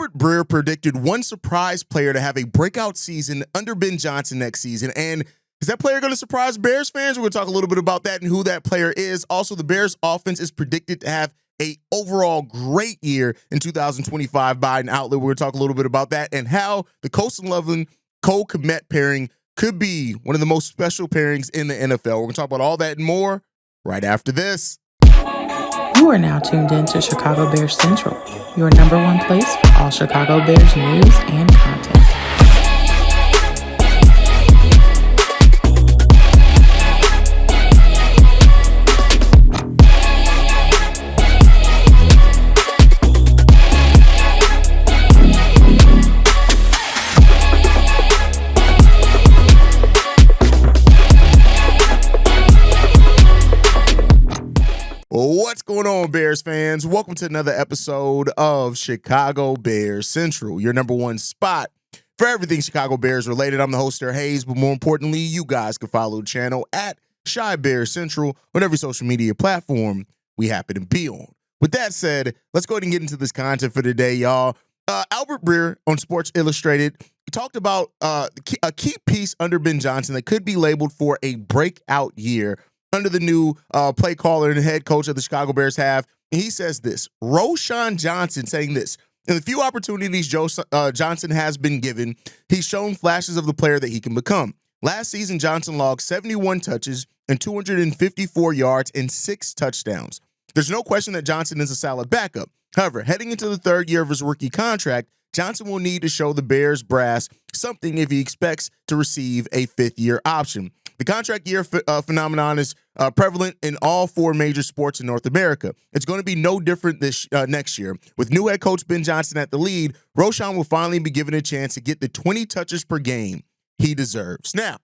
Albert Breer predicted one surprise player to have a breakout season under Ben Johnson next season. And is that player going to surprise Bears fans? We're going to talk a little bit about that and who that player is. Also, the Bears offense is predicted to have a overall great year in 2025 by an outlet. We're going to talk a little bit about that and how the Williams-Cole Kmet pairing could be one of the most special pairings in the NFL. We're going to talk about all that and more right after this. You are now tuned in to Chicago Bears Central, your number one place for all Chicago Bears news and content. What's going on, Bears fans? Welcome to another episode of Chicago Bears Central, your number one spot for everything Chicago Bears related. I'm the host, Sir Hayes, but more importantly, you guys can follow the channel at Chi Bears Central on every social media platform we happen to be on. With that said, let's go ahead and get into this content for today, y'all. Albert Breer on Sports Illustrated talked about a key piece under Ben Johnson that could be labeled for a breakout year under the new play caller and head coach of the Chicago Bears have. And he says this, Roshan Johnson saying this, in the few opportunities Johnson has been given, he's shown flashes of the player that he can become. Last season, Johnson logged 71 touches and 254 yards and 6 touchdowns. There's no question that Johnson is a solid backup. However, heading into the third year of his rookie contract, Johnson will need to show the Bears brass something if he expects to receive a fifth-year option. The contract year phenomenon is prevalent in all four major sports in North America. It's going to be no different this next year. With new head coach Ben Johnson at the lead, Roshan will finally be given a chance to get the 20 touches per game he deserves. Now,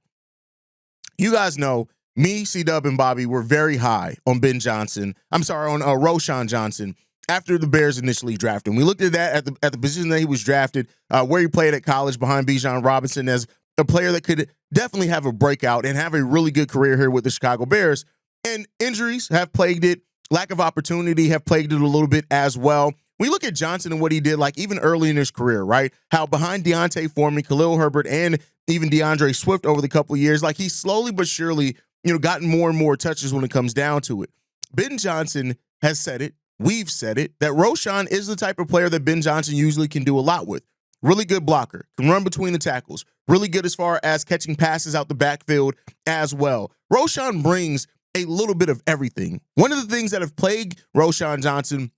you guys know me, C-Dub, and Bobby were very high on Ben Johnson. I'm sorry, on Roschon Johnson after the Bears initially drafted him. We looked at that at the position that he was drafted, where he played at college behind Bijan Robinson as a player that could definitely have a breakout and have a really good career here with the Chicago Bears. And injuries have plagued it. Lack of opportunity have plagued it a little bit as well. We look at Johnson and what he did, like even early in his career, right? How behind Deontay Foreman, Khalil Herbert, and even DeAndre Swift over the couple of years, like he's slowly but surely, gotten more and more touches when it comes down to it. Ben Johnson has said it. We've said it, that Roschon is the type of player that Ben Johnson usually can do a lot with. Really good blocker, can run between the tackles, really good as far as catching passes out the backfield as well. Roschon brings a little bit of everything. One of the things that have plagued Roschon Johnson,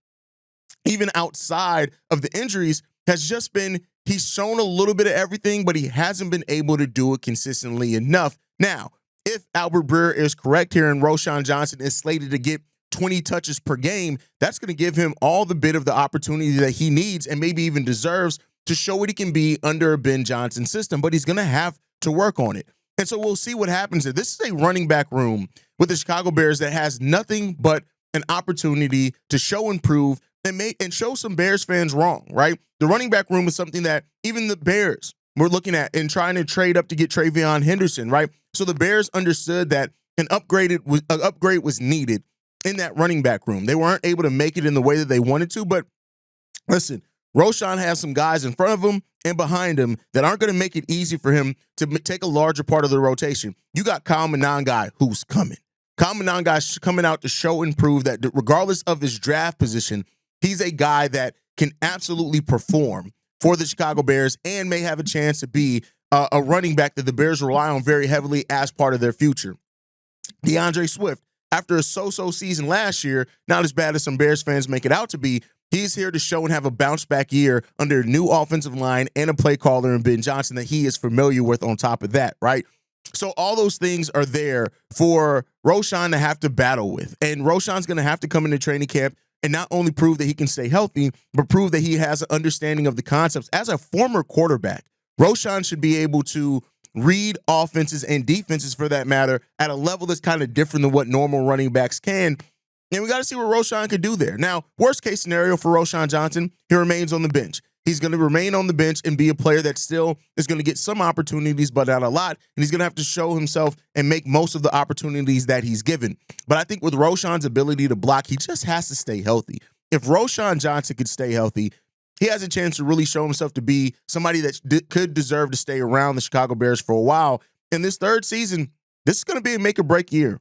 even outside of the injuries, has just been he's shown a little bit of everything, but he hasn't been able to do it consistently enough. Now, if Albert Breer is correct here and Roschon Johnson is slated to get 20 touches per game, that's going to give him all the bit of the opportunity that he needs and maybe even deserves to show what he can be under a Ben Johnson system, but he's going to have to work on it. And so we'll see what happens here. This is a running back room with the Chicago Bears that has nothing but an opportunity to show and prove and show some Bears fans wrong, right? The running back room is something that even the Bears were looking at and trying to trade up to get Travion Henderson, right? So the Bears understood that an upgrade was needed in that running back room. They weren't able to make it in the way that they wanted to, but listen, Roschon has some guys in front of him and behind him that aren't going to make it easy for him to take a larger part of the rotation. You got Kyle Monangai, who's coming. Kyle Monangai's coming out to show and prove that regardless of his draft position, he's a guy that can absolutely perform for the Chicago Bears and may have a chance to be a running back that the Bears rely on very heavily as part of their future. DeAndre Swift, after a so-so season last year, not as bad as some Bears fans make it out to be, he's here to show and have a bounce-back year under a new offensive line and a play caller in Ben Johnson that he is familiar with on top of that, right? So all those things are there for Roschon to have to battle with. And Roschon's going to have to come into training camp and not only prove that he can stay healthy, but prove that he has an understanding of the concepts. As a former quarterback, Roschon should be able to read offenses and defenses, for that matter, at a level that's kind of different than what normal running backs can. And we got to see what Roschon can do there. Now, worst case scenario for Roschon Johnson, he remains on the bench. He's going to remain on the bench and be a player that still is going to get some opportunities, but not a lot. And he's going to have to show himself and make most of the opportunities that he's given. But I think with Roschon's ability to block, he just has to stay healthy. If Roschon Johnson could stay healthy, he has a chance to really show himself to be somebody that could deserve to stay around the Chicago Bears for a while. In this third season, this is going to be a make or break year.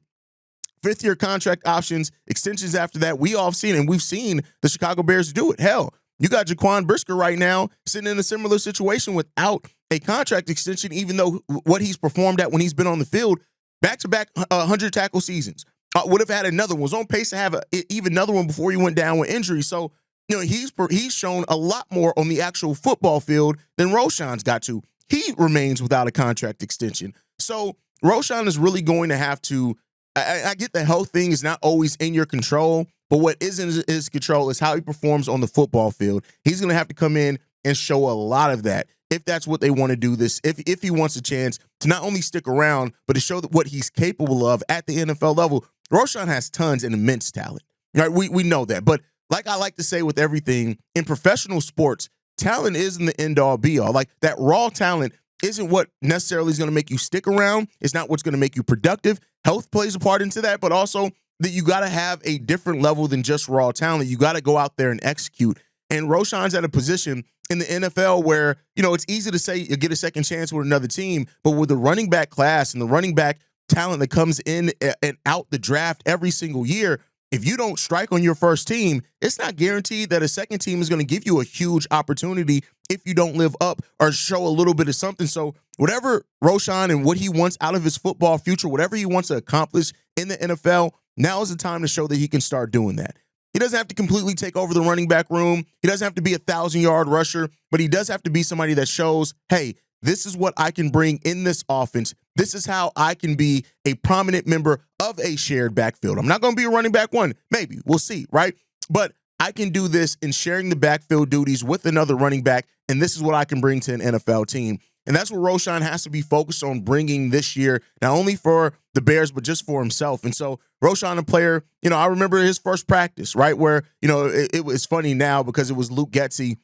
Fifth-year contract options, extensions after that, we all have seen, and we've seen the Chicago Bears do it. Hell, you got Jaquan Brisker right now sitting in a similar situation without a contract extension, even though what he's performed at when he's been on the field, back-to-back 100 tackle seasons. Would have had another one. Was on pace to have even another one before he went down with injury. So, he's shown a lot more on the actual football field than Roschon's got to. He remains without a contract extension. So, Roschon is really going to have to I get the health thing is not always in your control, but what is in his control is how he performs on the football field. He's going to have to come in and show a lot of that if that's what they want to do this, if he wants a chance to not only stick around, but to show what he's capable of at the NFL level. Roschon has tons and immense talent. Right? We know that. But like I like to say with everything, in professional sports, talent isn't the end-all be-all. Like that raw talent isn't what necessarily is going to make you stick around. It's not what's going to make you productive. Health plays a part into that, but also that you got to have a different level than just raw talent. You got to go out there and execute. And Roschon's at a position in the NFL where, it's easy to say you get a second chance with another team, but with the running back class and the running back talent that comes in and out the draft every single year, if you don't strike on your first team, it's not guaranteed that a second team is going to give you a huge opportunity if you don't live up or show a little bit of something. So whatever Roschon and what he wants out of his football future, whatever he wants to accomplish in the NFL, now is the time to show that he can start doing that. He doesn't have to completely take over the running back room. He doesn't have to be a 1,000-yard rusher, but he does have to be somebody that shows, hey, this is what I can bring in this offense. This is how I can be a prominent member of a shared backfield. I'm not going to be a running back one. Maybe. We'll see, right? But I can do this in sharing the backfield duties with another running back, and this is what I can bring to an NFL team. And that's what Roschon has to be focused on bringing this year, not only for the Bears, but just for himself. And so Roschon, a player, I remember his first practice, right, where, it was funny now because it was Luke Getsy,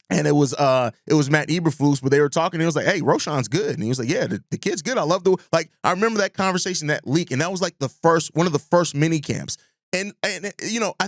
and it was Matt Eberflus, but they were talking, and it was like, hey, Roschon's good. And he was like, yeah, the kid's good. I love I remember that conversation, that leak, and that was like one of the first mini camps. And I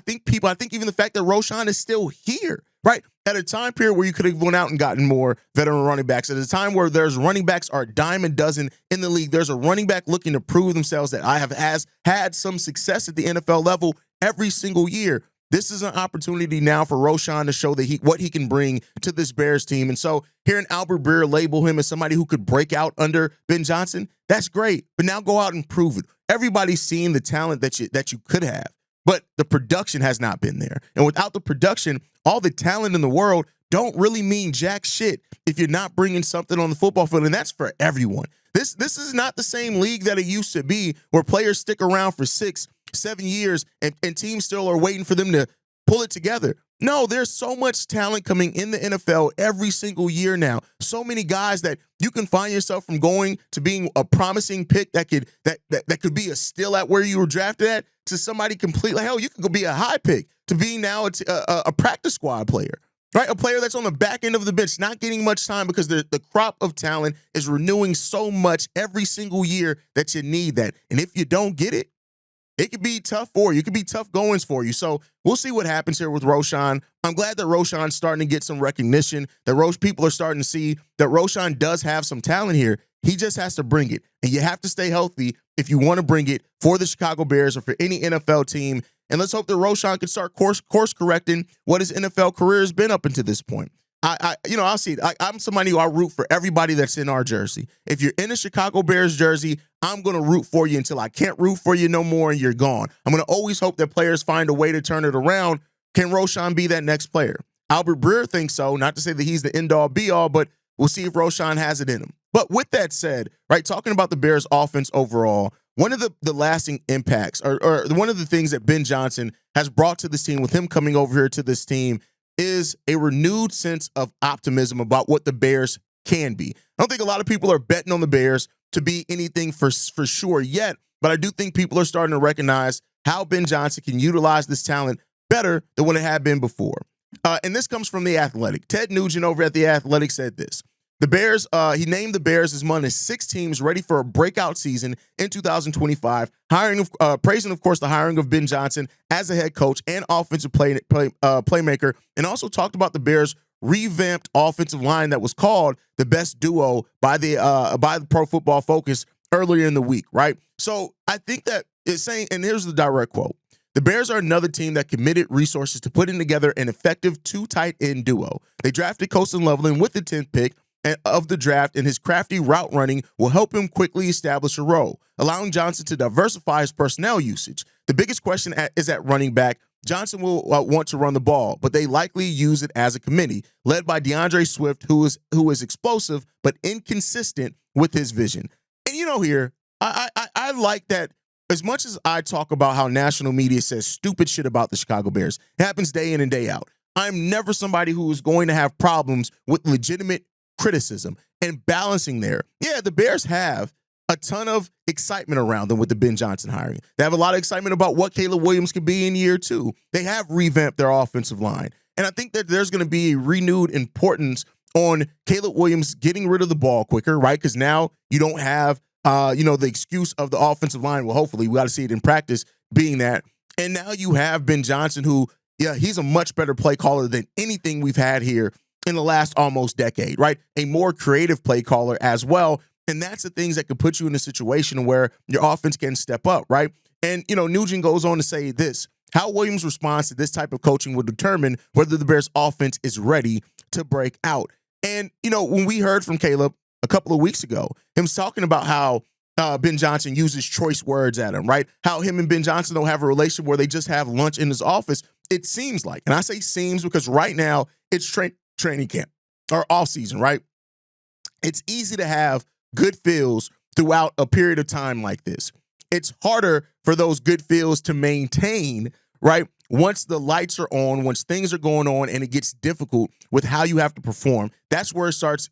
think even the fact that Roschon is still here, right? At a time period where you could have gone out and gotten more veteran running backs, at a time where there's running backs are a dime a dozen in the league, there's a running back looking to prove themselves that has had some success at the NFL level every single year. This is an opportunity now for Roschon to show that what he can bring to this Bears team. And so hearing Albert Breer label him as somebody who could break out under Ben Johnson, that's great. But now go out and prove it. Everybody's seen the talent that you could have, but the production has not been there. And without the production, all the talent in the world don't really mean jack shit if you're not bringing something on the football field. And that's for everyone. This is not the same league that it used to be, where players stick around for 6-7 years and teams still are waiting for them to pull it together. No, there's so much talent coming in the NFL every single year now. So many guys that you can find yourself from going to being a promising pick that could be a steal at where you were drafted at, to somebody completely, hell, you could go be a high pick to being now a practice squad player. Right, a player that's on the back end of the bench, not getting much time because the crop of talent is renewing so much every single year that you need that. And if you don't get it, it could be tough for you. It could be tough goings for you. So we'll see what happens here with Roschon. I'm glad that Roschon's starting to get some recognition, that people are starting to see that Roschon does have some talent here. He just has to bring it. And you have to stay healthy if you want to bring it for the Chicago Bears or for any NFL team. And let's hope that Roschon can start course correcting what his NFL career has been up until this point. I'll see it. I'm somebody who I root for everybody that's in our jersey. If you're in a Chicago Bears jersey, I'm going to root for you until I can't root for you no more and you're gone. I'm going to always hope that players find a way to turn it around. Can Roschon be that next player? Albert Breer thinks so. Not to say that he's the end-all, be-all, but we'll see if Roschon has it in him. But with that said, right, talking about the Bears offense overall, one of the lasting impacts or one of the things that Ben Johnson has brought to this team with him coming over here to this team is a renewed sense of optimism about what the Bears can be. I don't think a lot of people are betting on the Bears to be anything for sure yet, but I do think people are starting to recognize how Ben Johnson can utilize this talent better than what it had been before. And this comes from The Athletic. Ted Nugent over at The Athletic said this: The Bears, he named the Bears as one of 6 teams ready for a breakout season in 2025, praising, of course, the hiring of Ben Johnson as a head coach and offensive playmaker, and also talked about the Bears' revamped offensive line that was called the best duo by the Pro Football Focus earlier in the week, right? So I think that it's saying, and here's the direct quote: the Bears are another team that committed resources to putting together an effective 2 tight end duo. They drafted Colston Loveland with the 10th pick of the draft, and his crafty route running will help him quickly establish a role, allowing Johnson to diversify his personnel usage. The biggest question is at running back. Johnson will want to run the ball, but they likely use it as a committee, led by DeAndre Swift, who is explosive but inconsistent with his vision. And here, I like that. As much as I talk about how national media says stupid shit about the Chicago Bears, it happens day in and day out. I'm never somebody who is going to have problems with legitimate criticism and balancing there. Yeah, the Bears have a ton of excitement around them with the Ben Johnson hiring. They have a lot of excitement about what Caleb Williams could be in year 2. They have revamped their offensive line. And I think that there's going to be a renewed importance on Caleb Williams getting rid of the ball quicker, right? Because now you don't have the excuse of the offensive line. Well, hopefully we got to see it in practice being that. And now you have Ben Johnson, who, he's a much better play caller than anything we've had here in the last almost decade, right? A more creative play caller as well. And that's the things that could put you in a situation where your offense can step up, right? And, Nugent goes on to say this: how Williams responds to this type of coaching will determine whether the Bears offense is ready to break out. And, when we heard from Caleb a couple of weeks ago, him talking about how Ben Johnson uses choice words at him, right? How him and Ben Johnson don't have a relationship where they just have lunch in his office. It seems like, and I say seems because right now it's training camp or off season, right? It's easy to have good feels throughout a period of time like this. It's harder for those good feels to maintain, right? Once the lights are on, once things are going on and it gets difficult with how you have to perform, that's where it starts.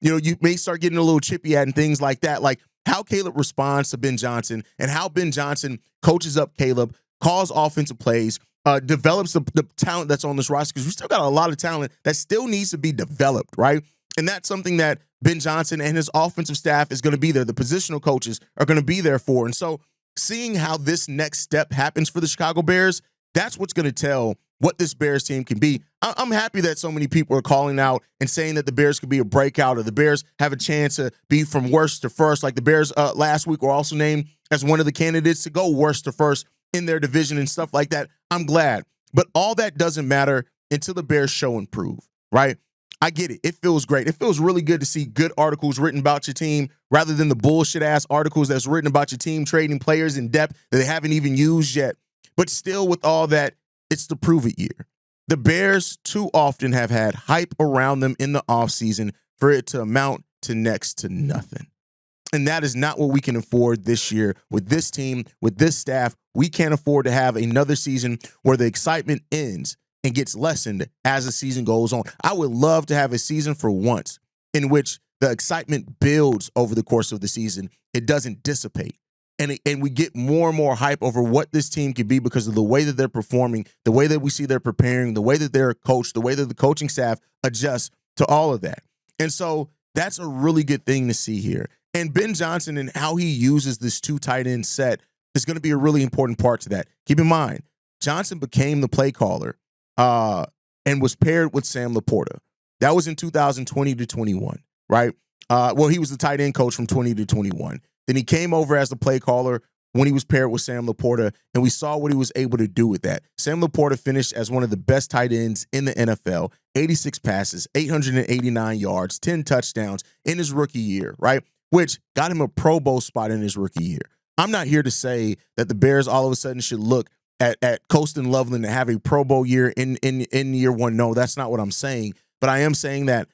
You may start getting a little chippy at and things like that. Like how Caleb responds to Ben Johnson and how Ben Johnson coaches up Caleb, calls offensive plays, develops the talent that's on this roster, because we still got a lot of talent that still needs to be developed, right? And that's something that Ben Johnson and his offensive staff is going to be there. The positional coaches are going to be there for. And so seeing how this next step happens for the Chicago Bears, that's what's going to tell what this Bears team can be. I'm happy that so many people are calling out and saying that the Bears could be a breakout or the Bears have a chance to be from worst to first. Like the Bears last week were also named as one of the candidates to go worst to first in their division and stuff like that. I'm glad. But all that doesn't matter until the Bears show and prove, right? I get it. It feels great. It feels really good to see good articles written about your team rather than the bullshit-ass articles that's written about your team trading players in depth that they haven't even used yet. But still, with all that, it's the prove-it year. The Bears too often have had hype around them in the offseason for it to amount to next to nothing. And that is not what we can afford this year with this team, with this staff. We can't afford to have another season where the excitement ends and gets lessened as the season goes on. I would love to have a season for once in which the excitement builds over the course of the season. It doesn't dissipate. And we get more and more hype over what this team could be because of the way that they're performing, the way that we see they're preparing, the way that they're coached, the way that the coaching staff adjusts to all of that. And so that's a really good thing to see here. And Ben Johnson and how he uses this 2 tight end set is going to be a really important part to that. Keep in mind, Johnson became the play caller and was paired with Sam Laporta. That was in 2020 to 21, right? He was the tight end coach from 20 to 21. Then he came over as the play caller when he was paired with Sam Laporta, and we saw what he was able to do with that. Sam Laporta finished as one of the best tight ends in the NFL, 86 passes, 889 yards, 10 touchdowns in his rookie year, right? Which got him a Pro Bowl spot in his rookie year. I'm not here to say that the Bears all of a sudden should look at Colston Loveland to have a Pro Bowl year in year one. No, that's not what I'm saying. But I am saying that,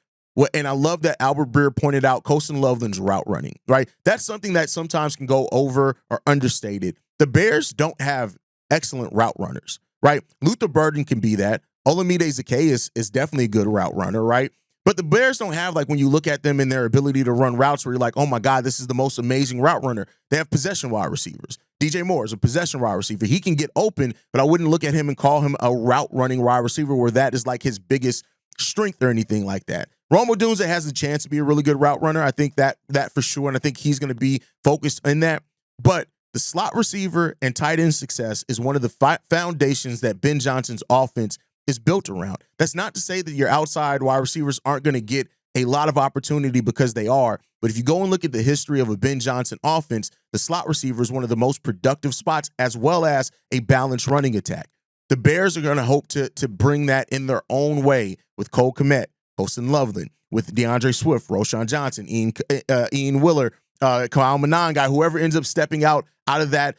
and I love that Albert Breer pointed out Colston Loveland's route running, right? That's something that sometimes can go over or understated. The Bears don't have excellent route runners, right? Luther Burden can be that. Olamide Zaccheaus is definitely a good route runner, right? But the Bears don't have, like, when you look at them in their ability to run routes where you're like, oh my God, this is the most amazing route runner. They have possession wide receivers. DJ Moore is a possession wide receiver. He can get open, but I wouldn't look at him and call him a route running wide receiver where that is like his biggest strength or anything like that. Rome Odunze has a chance to be a really good route runner. I think that for sure, and I think he's going to be focused in that. But the slot receiver and tight end success is one of the foundations that Ben Johnson's offense is built around. That's not to say that your outside wide receivers aren't going to get a lot of opportunity, because they are. But if you go and look at the history of a Ben Johnson offense, the slot receiver is one of the most productive spots, as well as a balanced running attack. The Bears are going to hope to bring that in their own way with Cole Kmet, Poston Loveland, with DeAndre Swift, Roschon Johnson, Ian Willer, Kyle Monangai, whoever ends up stepping out of that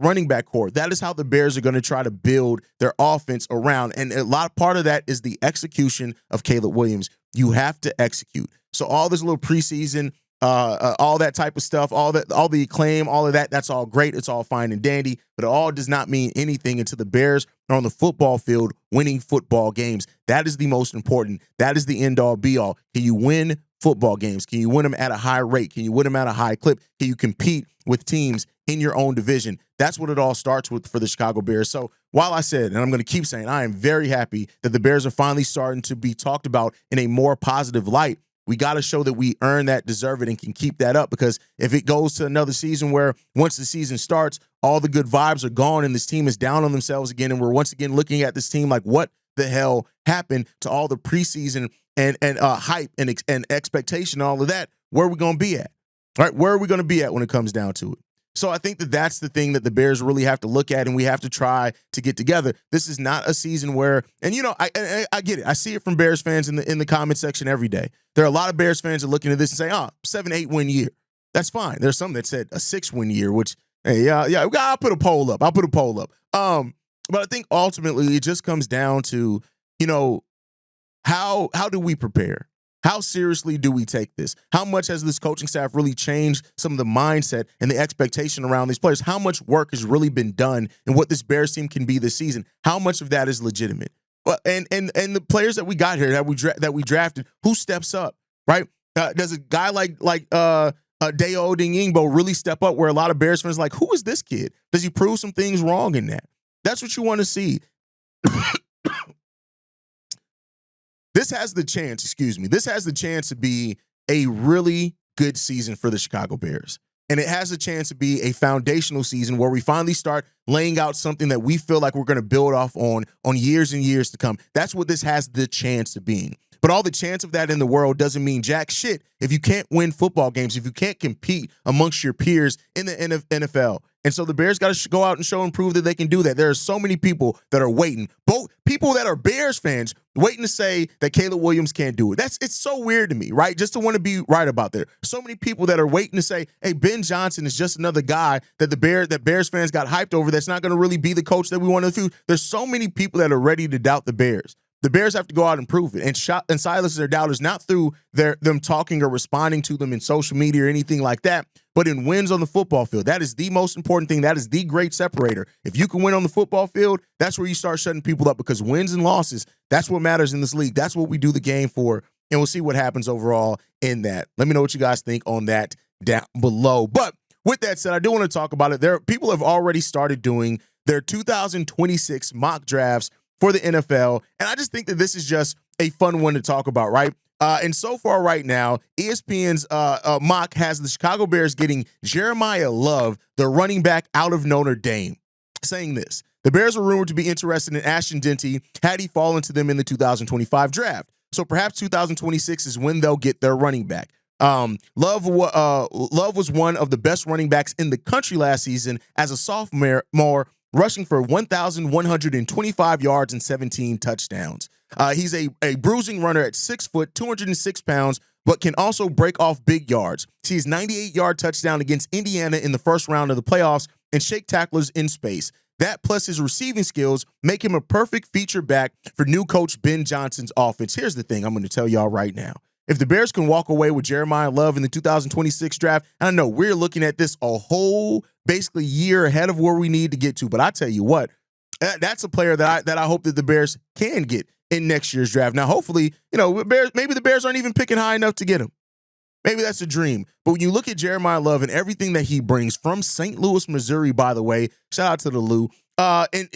running back core. That is how the Bears are going to try to build their offense around. And part of that is the execution of Caleb Williams. You have to execute. So all this little preseason, all that type of stuff, all the acclaim, all of that, that's all great. It's all fine and dandy, but it all does not mean anything until the Bears are on the football field winning football games. That is the most important. That is the end all be all. Can you win football games? Can you win them at a high rate? Can you win them at a high clip? Can you compete with teams in your own division? That's what it all starts with for the Chicago Bears. So while I said, and I'm going to keep saying, I am very happy that the Bears are finally starting to be talked about in a more positive light, we got to show that we earn that, deserve it, and can keep that up. Because if it goes to another season where once the season starts, all the good vibes are gone and this team is down on themselves again, and we're once again looking at this team like, what the hell happened to all the preseason and hype and expectation and all of that? Where are we going to be at? All right, where are we going to be at when it comes down to it? So I think that that's the thing that the Bears really have to look at, and we have to try to get together. This is not a season where, and I get it. I see it from Bears fans in the comment section every day. There are a lot of Bears fans that are looking at this and say, 7-8 win year. That's fine. There's some that said a 6-win year, which, hey, yeah, I'll put a poll up. But I think ultimately it just comes down to, how do we prepare? How seriously do we take this? How much has this coaching staff really changed some of the mindset and the expectation around these players? How much work has really been done in what this Bears team can be this season? How much of that is legitimate? Well, and the players that we got here that we drafted, who steps up, right? Does a guy like Dayo Odeyingbo really step up where a lot of Bears fans are like, who is this kid? Does he prove some things wrong in that? That's what you want to see. This has the chance to be a really good season for the Chicago Bears. And it has a chance to be a foundational season where we finally start laying out something that we feel like we're going to build off on years and years to come. That's what this has the chance to being. But all the chance of that in the world doesn't mean jack shit if you can't win football games, if you can't compete amongst your peers in the NFL. And so the Bears got to go out and show and prove that they can do that. There are so many people that are waiting, both people that are Bears fans waiting to say that Caleb Williams can't do it. It's so weird to me, right? Just to want to be right about that. So many people that are waiting to say, hey, Ben Johnson is just another guy that Bears fans got hyped over that's not going to really be the coach that we want in the future. There's so many people that are ready to doubt the Bears. The Bears have to go out and prove it and silence their doubters, not through them talking or responding to them in social media or anything like that, but in wins on the football field. That is the most important thing. That is the great separator. If you can win on the football field, that's where you start shutting people up, because wins and losses, that's what matters in this league. That's what we do the game for, and we'll see what happens overall in that. Let me know what you guys think on that down below. But with that said, I do want to talk about it. People have already started doing their 2026 mock drafts for the NFL, and I just think that this is just a fun one to talk about, right? And so far right now, ESPN's mock has the Chicago Bears getting Jeremiah Love, the running back out of Notre Dame, saying this: the Bears were rumored to be interested in Ashton Denty had he fallen to them in the 2025 draft. So perhaps 2026 is when they'll get their running back. Love was one of the best running backs in the country last season as a sophomore, rushing for 1,125 yards and 17 touchdowns. He's a bruising runner at 6 foot, 206 pounds, but can also break off big yards. Sees 98-yard touchdown against Indiana in the first round of the playoffs and shake tacklers in space. That plus his receiving skills make him a perfect feature back for new coach Ben Johnson's offense. Here's the thing I'm going to tell y'all right now. If the Bears can walk away with Jeremiah Love in the 2026 draft, and I know we're looking at this a whole basically year ahead of where we need to get to, but I tell you what, that's a player that I hope that the Bears can get in next year's draft. Now, hopefully, maybe the Bears aren't even picking high enough to get him. Maybe that's a dream. But when you look at Jeremiah Love and everything that he brings from St. Louis, Missouri, by the way, shout out to the Lou, and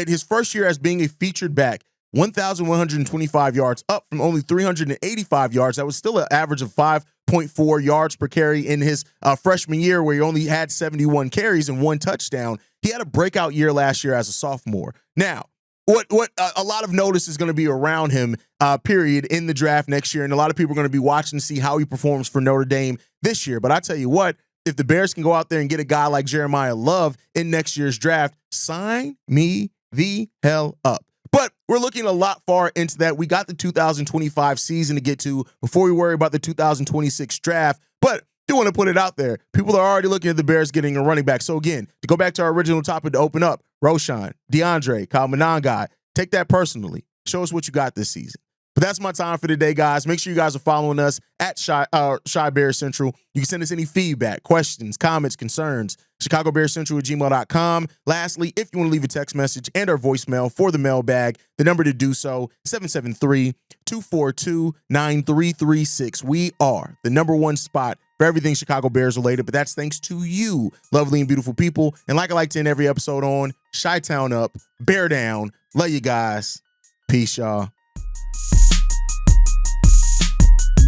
his first year as being a featured back, 1,125 yards, up from only 385 yards. That was still an average of 5.4 yards per carry in his freshman year, where he only had 71 carries and 1 touchdown. He had a breakout year last year as a sophomore. Now, what a lot of notice is going to be around him, period, in the draft next year, and a lot of people are going to be watching to see how he performs for Notre Dame this year. But I tell you what, if the Bears can go out there and get a guy like Jeremiah Love in next year's draft, sign me the hell up. But we're looking a lot far into that. We got the 2025 season to get to before we worry about the 2026 draft. But do want to put it out there. People are already looking at the Bears getting a running back. So again, to go back to our original topic to open up, Roschon, DeAndre, Kyle Monangai, take that personally. Show us what you got this season. But that's my time for today, guys. Make sure you guys are following us at Shy Bears Central. You can send us any feedback, questions, comments, concerns, chicagobearscentral@gmail.com. Lastly, if you want to leave a text message and our voicemail for the mailbag, the number to do so, 773-242-9336. We are the #1 spot for everything Chicago Bears related, but that's thanks to you, lovely and beautiful people. And like I like to end every episode on, Chi-Town up, Bear down. Love you guys. Peace, y'all.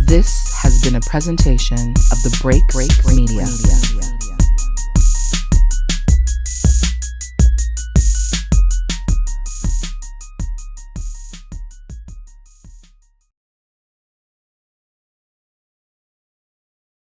This has been a presentation of the Break Media.